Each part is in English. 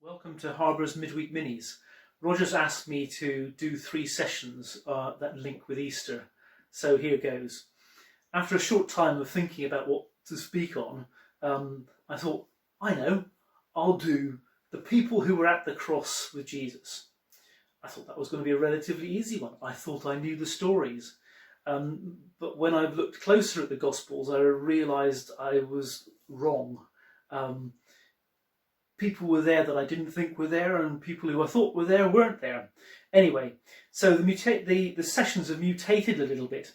Welcome to Harbour's Midweek Minis. Roger's asked me to do 3 sessions that link with Easter, so here goes. After a short time of thinking about what to speak on, I thought, I'll do the people who were at the cross with Jesus. I thought that was going to be a relatively easy one. I thought I knew the stories. But when I looked closer at the Gospels, I realised I was wrong. People were there that I didn't think were there, and people who I thought were there weren't there. Anyway, so the sessions have mutated a little bit.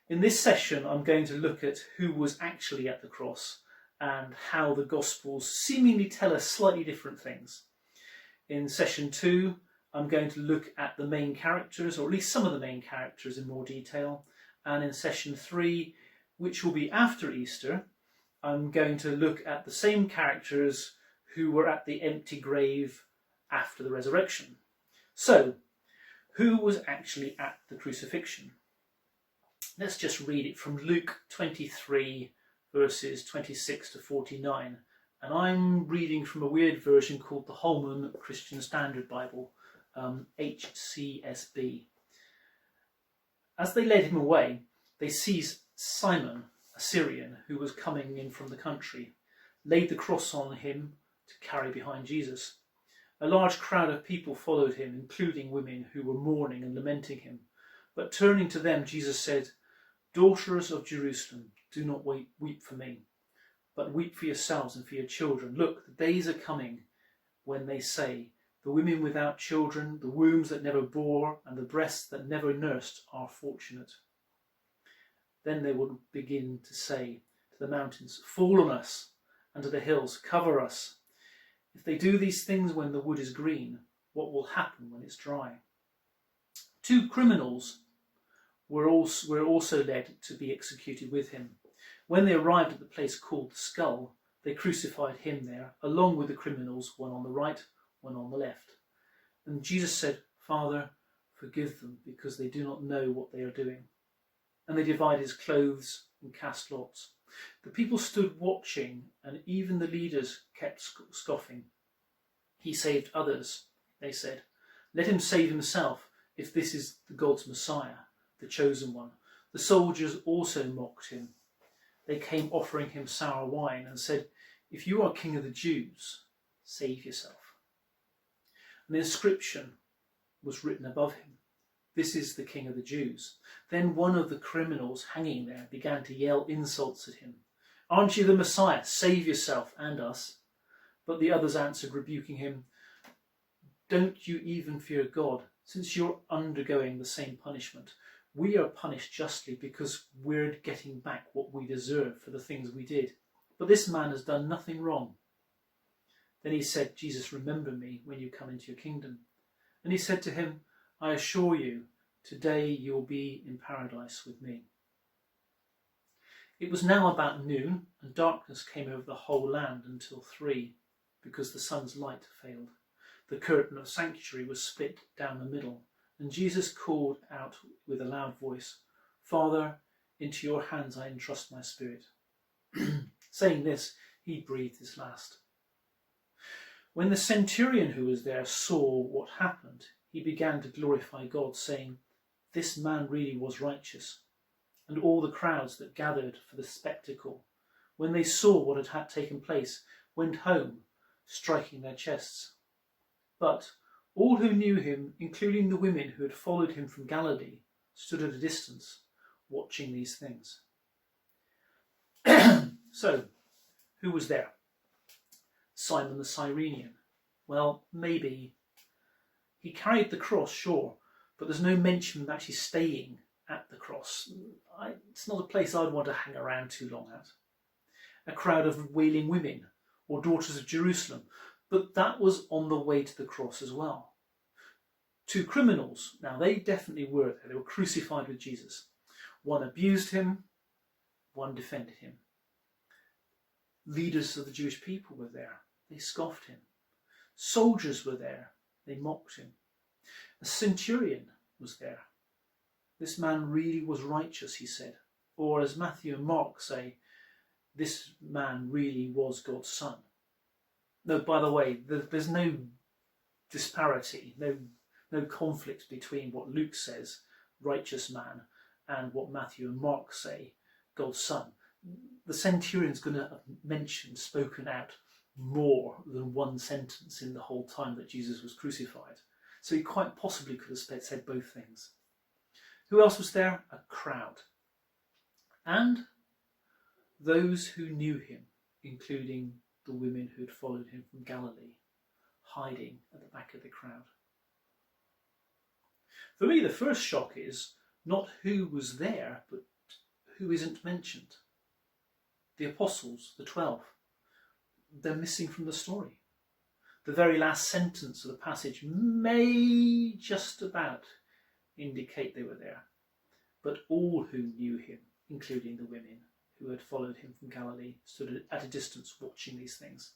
In this session, I'm going to look at who was actually at the cross and how the Gospels seemingly tell us slightly different things. In session 2, I'm going to look at the main characters, or at least some of the main characters in more detail. And in session 3, which will be after Easter, I'm going to look at the same characters who were at the empty grave after the resurrection. So, who was actually at the crucifixion? Let's just read it from Luke 23, verses 26 to 49. And I'm reading from a weird version called the Holman Christian Standard Bible, HCSB. As they led him away, they seized Simon, a Syrian, who was coming in from the country, laid the cross on him to carry behind Jesus. A large crowd of people followed him, including women who were mourning and lamenting him. But turning to them, Jesus said, "Daughters of Jerusalem, do not weep for me, but weep for yourselves and for your children. Look, the days are coming when they say, the women without children, the wombs that never bore, and the breasts that never nursed are fortunate. Then they will begin to say to the mountains, fall on us, and to the hills, cover us. If they do these things when the wood is green, what will happen when it's dry?" 2 criminals were also led to be executed with him. When they arrived at the place called the Skull, they crucified him there, along with the criminals, one on the right, one on the left. And Jesus said, "Father, forgive them, because they do not know what they are doing." And they divided his clothes and cast lots. The people stood watching, and even the leaders kept scoffing. "He saved others," they said. "Let him save himself, if this is the God's Messiah, the chosen one." The soldiers also mocked him. They came offering him sour wine and said, "If you are king of the Jews, save yourself." An inscription was written above him, "This is the King of the Jews." Then one of the criminals hanging there began to yell insults at him. "Aren't you the Messiah? Save yourself and us." But the others answered, rebuking him, "Don't you even fear God, since you're undergoing the same punishment? We are punished justly because we're getting back what we deserve for the things we did. But this man has done nothing wrong." Then he said, "Jesus, remember me when you come into your kingdom." And he said to him, "I assure you, today you'll be in paradise with me." It was now about noon, and darkness came over the whole land until 3, because the sun's light failed. The curtain of sanctuary was split down the middle, and Jesus called out with a loud voice, "Father, into your hands I entrust my spirit." Saying this, he breathed his last. When the centurion who was there saw what happened, he began to glorify God, saying, "This man really was righteous." And all the crowds that gathered for the spectacle, when they saw what had taken place, went home, striking their chests. But all who knew him, including the women who had followed him from Galilee, stood at a distance, watching these things. So, who was there? Simon the Cyrenian. Well, maybe. He carried the cross, sure, but there's no mention of actually staying at the cross. It's not a place I'd want to hang around too long at. A crowd of wailing women, or daughters of Jerusalem, but that was on the way to the cross as well. 2 criminals, now they definitely were there. They were crucified with Jesus. One abused him, one defended him. Leaders of the Jewish people were there. They scoffed him. Soldiers were there. They mocked him. A centurion was there. "This man really was righteous," he said. Or as Matthew and Mark say, "This man really was God's son." No, by the way, there's no disparity, no conflict between what Luke says, righteous man, and what Matthew and Mark say, God's son. The centurion's going to have mentioned, spoken out more than one sentence in the whole time that Jesus was crucified. So he quite possibly could have said both things. Who else was there? A crowd. And those who knew him, including the women who had followed him from Galilee, hiding at the back of the crowd. For me, the first shock is not who was there, but who isn't mentioned. The apostles, the 12. They're missing from the story. The very last sentence of the passage may just about indicate they were there. But all who knew him, including the women who had followed him from Galilee, stood at a distance watching these things.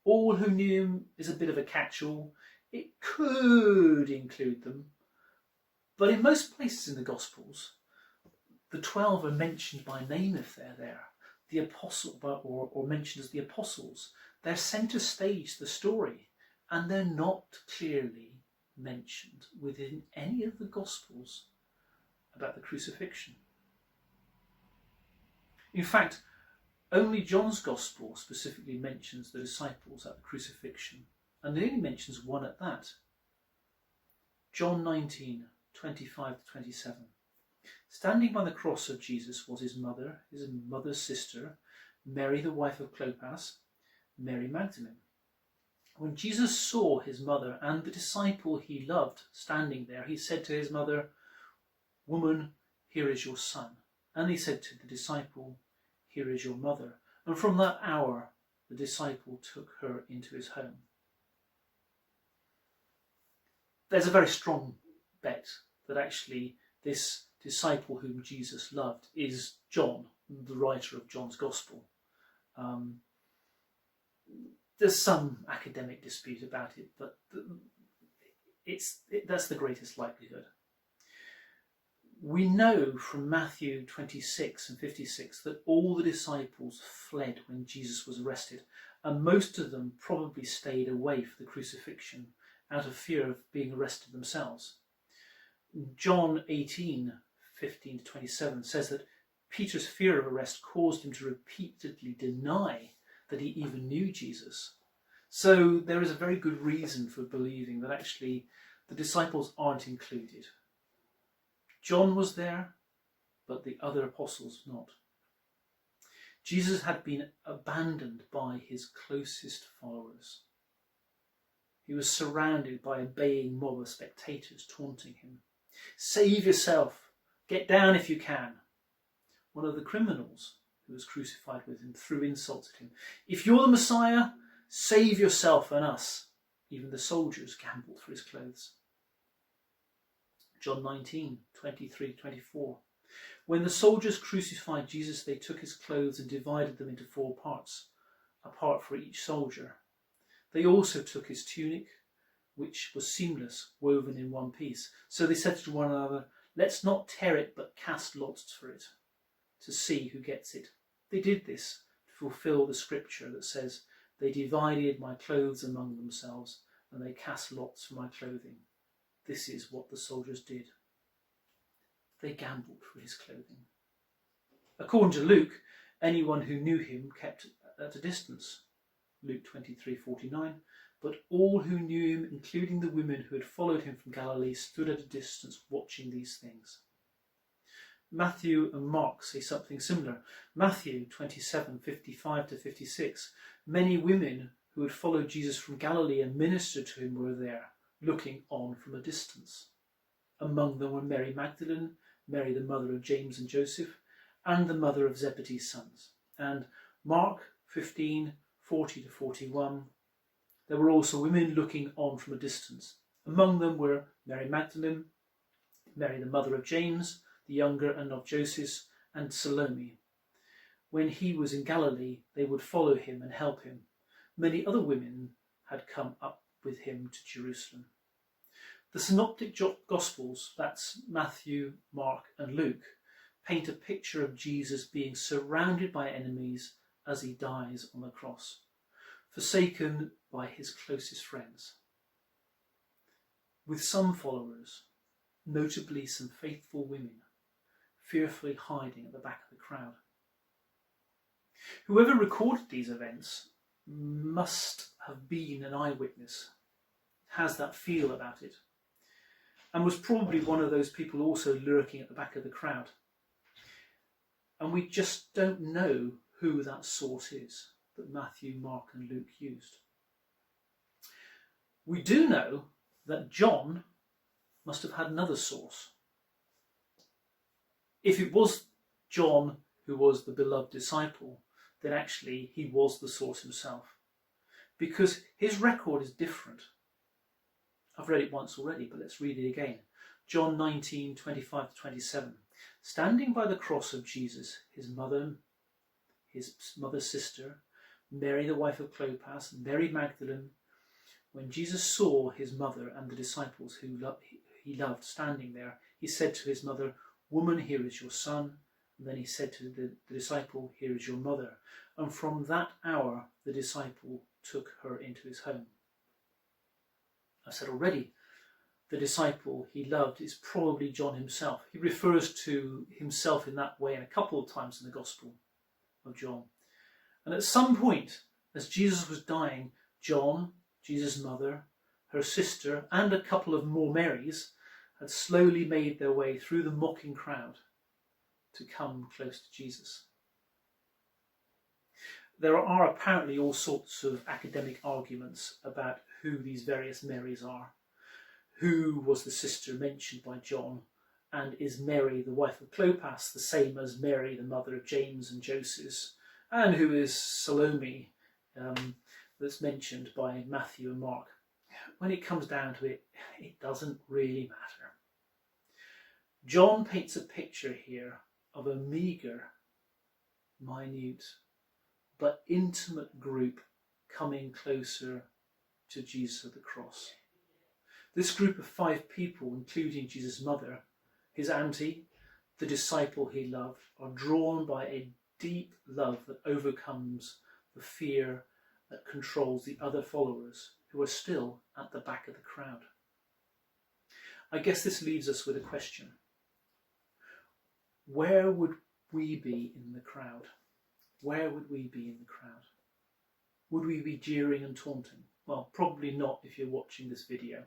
All who knew him is a bit of a catch-all. It could include them. But in most places in the Gospels, the 12 are mentioned by name if they're there. The apostle, or mentioned as the apostles. They're centre stage, the story, and they're not clearly mentioned within any of the Gospels about the crucifixion. In fact, only John's Gospel specifically mentions the disciples at the crucifixion, and it only mentions one at that. John 19, 25 to 27. Standing by the cross of Jesus was his mother's sister, Mary the wife of Clopas, Mary Magdalene. When Jesus saw his mother and the disciple he loved standing there, he said to his mother, "Woman, here is your son." And he said to the disciple, "Here is your mother." And from that hour, the disciple took her into his home. There's a very strong bet that actually this disciple whom Jesus loved is John, the writer of John's Gospel. There's some academic dispute about it, but that's the greatest likelihood. We know from Matthew 26 and 56 that all the disciples fled when Jesus was arrested, and most of them probably stayed away for the crucifixion out of fear of being arrested themselves. John 18, 15 to 27 says that Peter's fear of arrest caused him to repeatedly deny that he even knew Jesus. So there is a very good reason for believing that actually the disciples aren't included. John was there, but the other apostles not. Jesus had been abandoned by his closest followers. He was surrounded by a baying mob of spectators taunting him. "Save yourself! Get down if you can." One of the criminals who was crucified with him threw insults at him. "If you're the Messiah, save yourself and us." Even the soldiers gambled for his clothes. John 19, 23, 24. When the soldiers crucified Jesus, they took his clothes and divided them into 4 parts, a part for each soldier. They also took his tunic, which was seamless, woven in one piece. So they said to one another, "Let's not tear it, but cast lots for it, to see who gets it." They did this to fulfill the scripture that says, "They divided my clothes among themselves, and they cast lots for my clothing." This is what the soldiers did. They gambled for his clothing. According to Luke, anyone who knew him kept at a distance. Luke 23:49. But all who knew him, including the women who had followed him from Galilee, stood at a distance watching these things. Matthew and Mark say something similar. Matthew 27:55 to 56. Many women who had followed Jesus from Galilee and ministered to him were there, looking on from a distance. Among them were Mary Magdalene, Mary the mother of James and Joseph, and the mother of Zebedee's sons. And Mark 15:40 to 41. There were also women looking on from a distance. Among them were Mary Magdalene, Mary the mother of James, the younger, and of Joseph, and Salome. When he was in Galilee, they would follow him and help him. Many other women had come up with him to Jerusalem. The Synoptic Gospels, that's Matthew, Mark, and Luke, paint a picture of Jesus being surrounded by enemies as he dies on the cross. forsaken by his closest friends, with some followers, notably some faithful women, fearfully hiding at the back of the crowd. Whoever recorded these events must have been an eyewitness, has that feel about it, and was probably one of those people also lurking at the back of the crowd. And we just don't know who that source is that Matthew, Mark and Luke used. We do know that John must have had another source. If it was John who was the beloved disciple, then actually he was the source himself, because his record is different. I've read it once already, but let's read it again. John 19:25-27. Standing by the cross of Jesus, his mother's sister, Mary the wife of Clopas, Mary Magdalene, when Jesus saw his mother and the disciples who he loved standing there, he said to his mother, "Woman, here is your son." And then he said to the disciple, "Here is your mother." And from that hour, the disciple took her into his home. I said already, the disciple he loved is probably John himself. He refers to himself in that way a couple of times in the Gospel of John. And at some point, as Jesus was dying, John, Jesus' mother, her sister, and a couple of more Marys had slowly made their way through the mocking crowd to come close to Jesus. There are apparently all sorts of academic arguments about who these various Marys are. Who was the sister mentioned by John, and is Mary, the wife of Clopas, the same as Mary, the mother of James and Joseph, and who is Salome, that's mentioned by Matthew and Mark? When it comes down to it, it doesn't really matter. John paints a picture here of a meagre, minute, but intimate group coming closer to Jesus at the cross. This group of 5 people, including Jesus' mother, his auntie, the disciple he loved, are drawn by a deep love that overcomes the fear that controls the other followers who are still at the back of the crowd. I guess this leaves us with a question. Where would we be in the crowd? Where would we be in the crowd? Would we be jeering and taunting? Well, probably not if you're watching this video.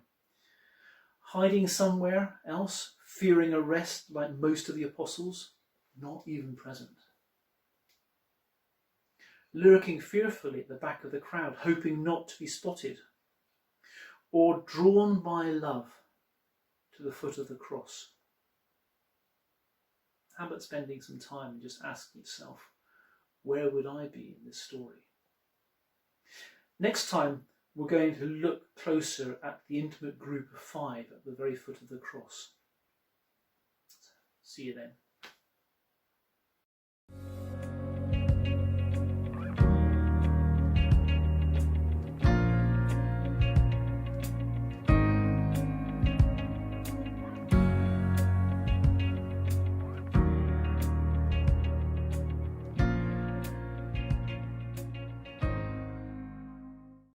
Hiding somewhere else, fearing arrest like most of the apostles? Not even present. Lurking fearfully at the back of the crowd, hoping not to be spotted? Or drawn by love to the foot of the cross? How about spending some time and just asking yourself, where would I be in this story? Next time, we're going to look closer at the intimate group of 5 at the very foot of the cross. See you then.